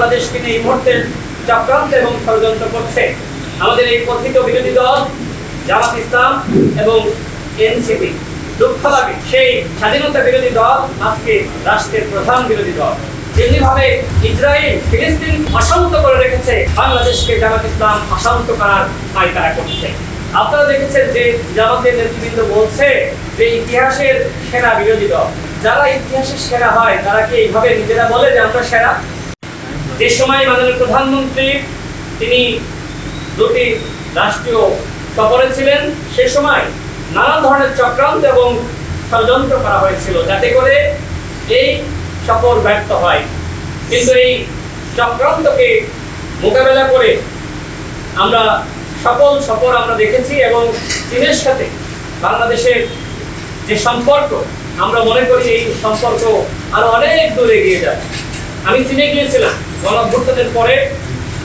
বাংলাদেশকে নিয়ে এই মুহূর্তে চক্রান্ত এবং ষড়যন্ত্র করছে। আমাদের এই কথিত বিরোধী দল জামাত ইসলাম এবং এনসিপি, দুঃখ লাগে সেই স্বাধীনতা বিরোধী দল আজকে রাষ্ট্রের প্রধান বিরোধী দল। যেভাবে ইসরায়েল ফিলিস্তিন অশান্ত করে রেখেছে, বাংলাদেশকে জামাত ইসলাম অশান্ত করার পায়তারা করছে। আপনারা দেখেছেন যে জামাতের নেতৃবৃন্দ বলছে যে ইতিহাসের সেরা বিরোধী দল। যারা ইতিহাসের সেরা হয় তারা কি এইভাবে নিজেরা বলে যে আমরা সেরা? যে সময় মাননীয় প্রধানমন্ত্রী তিনি দুটি রাষ্ট্রীয় সফরে ছিলেন, সে সময় নানা ধরনের চক্রান্ত এবং ষড়যন্ত্র করা হয়েছিল যাতে করে এই সফর ব্যর্থ হয়। কিন্তু এই চক্রান্তকে মোকাবেলা করে আমরা সকল সফর আমরা দেখেছি এবং চীনের সাথে বাংলাদেশের যে সম্পর্ক, আমরা মনে করি এই সম্পর্ক আরো অনেক দূর এগিয়ে যায়। আমি চীনে গিয়েছিলাম গণঅভ্যুত্থানের পরে,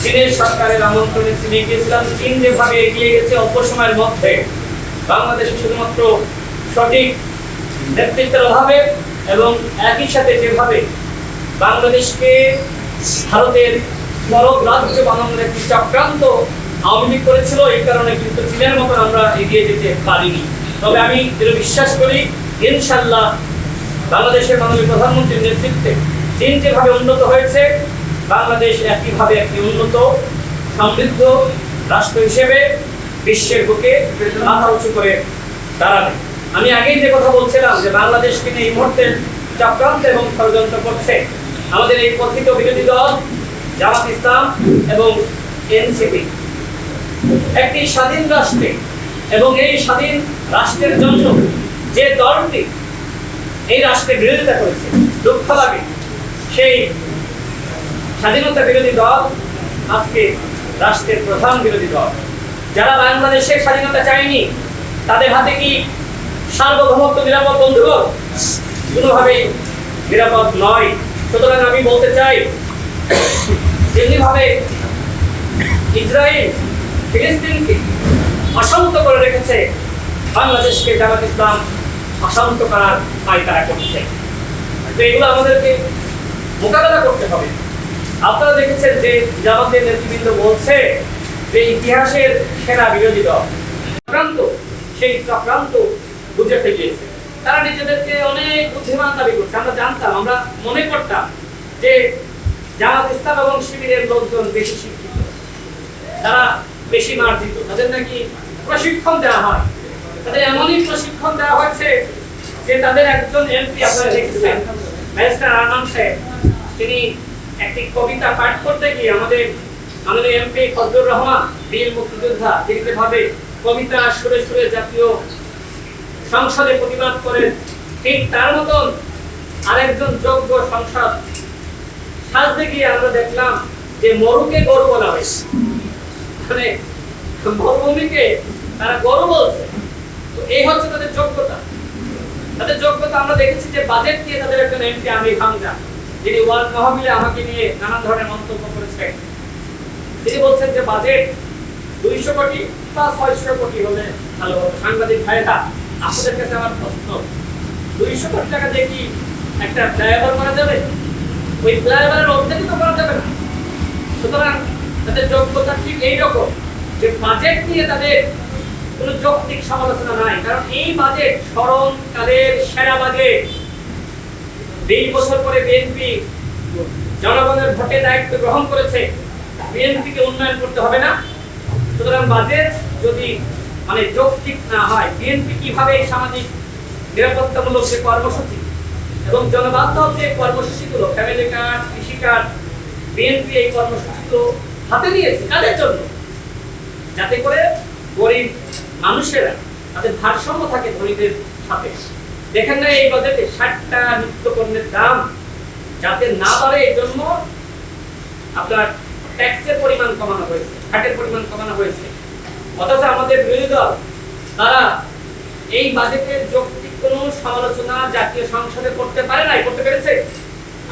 চীনের সরকারের আমন্ত্রণে চীনে গিয়েছিলাম। চীন যেভাবে এগিয়ে গেছে অল্প সময়ের মধ্যে, বাংলাদেশে শুধুমাত্র সঠিক নেতৃত্বের অভাবে এবং একই সাথে যেভাবে বাংলাদেশকে ভারতের পরব রাজ্য বানানোর একটি চক্রান্ত আওয়ামী লীগ করেছিল, এই কারণে কিন্তু চীনের মতন আমরা এগিয়ে যেতে পারিনি। তবে আমি দৃঢ় বিশ্বাস করি ইনশাআল্লাহ বাংলাদেশের মাননীয় প্রধানমন্ত্রীর নেতৃত্বে চীন যেভাবে উন্নত হয়েছে, বাংলাদেশ একইভাবে একটি উন্নত সমৃদ্ধ রাষ্ট্র হিসেবে বিশ্বের বুকে মাথা উঁচু করে দাঁড়াবে। আমি আগেই যে কথা বলছিলাম যে বাংলাদেশকে নিয়ে এই মুহূর্তে চক্রান্ত এবং ষড়যন্ত্র করছে আমাদের এই কথিত বিরোধী দল জামাত ইসলাম এবং এনসিপি। একটি স্বাধীন রাষ্ট্রে এবং এই স্বাধীন রাষ্ট্রের জন্য যে দলটি এই রাষ্ট্রের বিরোধিতা করেছে, দুঃখ লাগে সেই স্বাধীনতা বিরোধী দল আজকে রাষ্ট্রের প্রধান বিরোধী দল। যারা বাংলাদেশের স্বাধীনতা চায়নি তাদের হাতে কি সার্বভৌমত্ব নিরাপদ? বন্ধুগণ, কোনোভাবেই নিরাপদ নয়। সুতরাং আমি বলতে চাই, যেভাবে ইসরায়েল ফিলিস্তিনকে অশান্ত করে রেখেছে, বাংলাদেশকে জামাত ইসলাম অশান্ত করার পায়তারা করছে। তো এগুলো আমাদেরকে মোকাবেলা করতে হবে। আপনারা দেখেছেন যে জামাতের নেতৃবৃন্দ বলছে যে ইতিহাসের সেরা বিরোধী দল। চক্রান্ত, সেই চক্রান্ত বুঝে ফেলিয়েছে। তারা নিজেদেরকে অনেক বুদ্ধিমান দাবি করছে। আমরা জানতাম, আমরা মনে করতাম যে জামাত ইসলাম এবং শিবিরের লোকজন বেশি শিক্ষিত, তারা বেশি মার্জিত, তাদের নাকি প্রশিক্ষণ দেওয়া হয়। তাদের এমনই প্রশিক্ষণ দেওয়া হয়েছে যে তাদের একজন এমপি, আপনারা দেখেছেন ব্যারিস্টার আরমান সাহেব, তিনি একটি কবিতা পাঠ করতে গিয়ে আমাদের মাননীয় এমপি ফজলুর রহমান, বীর মুক্তিযোদ্ধা, তিনি যেভাবে কবিতা সুরে সুরে জাতীয় সংসদে প্রতিবাদ করেন, ঠিক তার মতন আরেকজন যোগ্য সংসদ সাজতে গিয়ে আমরা দেখলাম যে মরুকে গরু বলা হয়েছে, মানে মরুভূমিকে তারা গরু বলছে। তো এই হচ্ছে তাদের যোগ্যতা। তাদের যোগ্যতা আমরা দেখেছি যে বাজেট দিয়ে তাদের একজন এমপি আমির হামজা, যিনি ওয়ার্ল্ড মাহফিলে আমাকে নিয়ে নানান ধরনের মন্তব্য করেছেন, তিনি বলছেন যে বাজেট 200 কোটি বা 600 কোটি হলে ভালো হবে। সাংবাদিক ভাইরা, আপনাদের কাছে আমার প্রশ্ন, 200 কোটি টাকা দিয়ে কি একটা ফ্লাইওভার করা যাবে? ওই ফ্লাইওভারের অর্ধেকই তো করা যাবে না। সুতরাং তাদের যোগ্যতা ঠিক এইরকম যে বাজেট নিয়ে তাদের কোনো যৌক্তিক সমালোচনা নাই। কারণ এই বাজেট স্মরণকালের সেরা বাজেট। 20 বছর পরে বিএনপি জনগণের ভোটে দায়িত্ব গ্রহণ করেছে, বিএনপিকে উন্নয়ন করতে হবে না? সুতরাং বাজেট যদি মানে যৌক্তিক না হয়, বিএনপি কিভাবে এই সামাজিক নিরাপত্তামূলক যে কর্মসূচি এবং জনবান্ধব যে কর্মসূচিগুলো, ফ্যামিলি কার্ড, কৃষি কার্ড, বিএনপি এই কর্মসূচিগুলো হাতে নিয়েছে কাদের জন্য? যাতে করে গরিব মানুষেরা তাদের ভারসাম্য থাকে ধনীদের সাথে। দেখেন না এই বাজেটে 60টা নিত্যপণ্যের দাম যাতে না বাড়ে, এই জন্য আপনার ট্যাক্সের পরিমাণ কমানো হয়েছে, ভ্যাটের পরিমাণ কমানো হয়েছে। অথচ আমাদের বিরোধী দল তারা এই বাজেটের যৌক্তিক কোনো সমালোচনা জাতীয় সংসদে করতে পারে নাই, করতে পেরেছে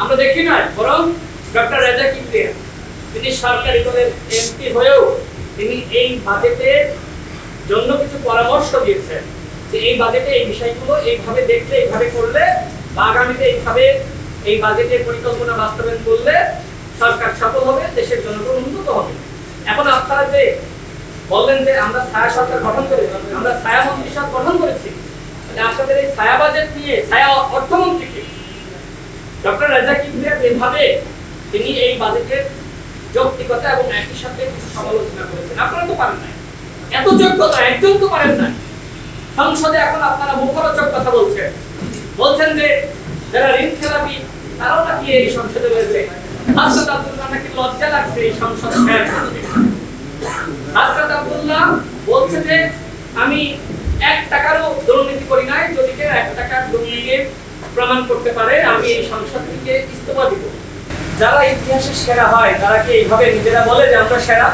আমরা দেখি না। বরং ডক্টর রেজা কিবরিয়া, তিনি সরকারি দলের এমপি হয়েও তিনি এই বাজেটের জন্য কিছু পরামর্শ দিয়েছেন যে এই বাজেটে এই বিষয়গুলো এইভাবে দেখলে, এইভাবে করলে বা আগামীতে এইভাবে এই বাজেটের পরিকল্পনা বাস্তবায়ন করলে সরকার সফল দেশের জনগণ উন্নত হবে। এখন আপনারা যে বললেন যে আমরা ছায়া সরকার গঠন করেছি, আমরা ছায়া মন্ত্রিসভা গঠন করেছি, তাহলে আপনাদের এই ছায়া বাজেট নিয়ে ছায়া অর্থমন্ত্রীকে ডক্টর রাজাক ইব্রাহিম যেভাবে তিনি এই বাজেটের যৌক্তিকতা এবং একই সাথে কিছু সমালোচনা করেছেন, আপনারা তো পারেন না, এত যোগ্যতা একজন তো পারেন না। সংসদে এখন আপনারা মুখরোচক কথা বলছেন যে যারা ঋণ খেলাপি তারাও নাকি এই সংসদে রয়েছে। হাসরাত আব্দুল্লাহ নাকি লজ্জা লাগছে এই সংসদ শেয়ার করতে। হাসরাত আব্দুল্লাহ বলছে যে আমি 1 টাকারও দুর্নীতি করি নাই, যদি কেউ 1 টাকার দুর্নীতির প্রমাণ করতে পারে আমি এই সংসদ থেকে ইস্তফা দিব। যারা ইতিহাসে সেরা হয় তারা কি এইভাবে নিজেরা বলে যে আমরা সেরা?